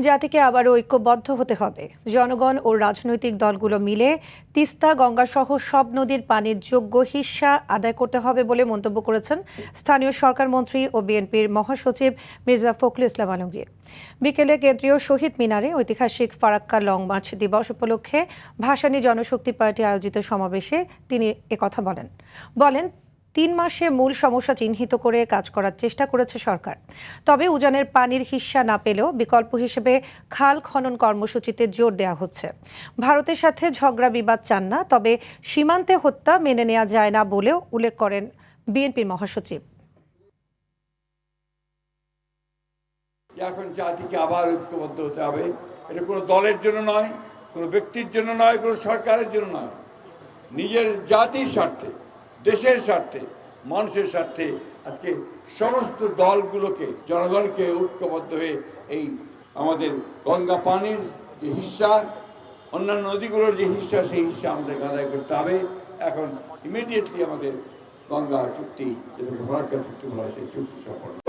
জাতিকে আবারও ঐক্যবদ্ধ হতে হবে। জনগণ ও রাজনৈতিক দলগুলো মিলে তিস্তা, গঙ্গা সহ সব নদীর পানির যোগ্য হিস্সা আদায় করতে হবে বলে মন্তব্য করেছেন স্থানীয় সরকার মন্ত্রী ও বিএনপির মহাসচিব মির্জা ফখরুল ইসলাম আলমগীর। বিকেলে কেন্দ্রীয় শহীদ মিনারে ঐতিহাসিক ফারাক্কা লং মার্চ দিবস উপলক্ষে ভাসানী জনশক্তি পার্টি আয়োজিত সমাবেশে তিনি একথা বলেন 3 মাসে মূল সমস্যা চিহ্নিত করে কাজ করার চেষ্টা করেছে সরকার। তবে উজানের পানির হিস্সা না পেলেও বিকল্প হিসেবে খাল খনন কর্মসূচিতে জোর দেওয়া হচ্ছে। ভারতের সাথে ঝগড়া বিবাদ চান না, তবে সীমান্তে হত্যা মেনে নেওয়া যায় না বলেও উল্লেখ করেন বিএনপির মহাসচিব। এখন জাতিকে আবার ঐক্যবদ্ধ হতে হবে। এটা কোনো দলের জন্য নয়, কোনো ব্যক্তির জন্য নয়, কোনো সরকারের জন্য নয়। নিজের জাতির স্বার্থে, দেশের স্বার্থে, মানুষের স্বার্থে আজকে সমস্ত দলগুলোকে, জনগণকে ঐক্যবদ্ধ হয়ে এই আমাদের গঙ্গা পানির যে হিস্সা, অন্যান্য নদীগুলোর যে হিস্সা, সেই হিস্সা আমাদের আদায় করতে হবে। এখন ইমিডিয়েটলি আমাদের গঙ্গা চুক্তি, যেটা ফারাক্কা চুক্তি বলা হয়, সেই চুক্তি সম্পন্ন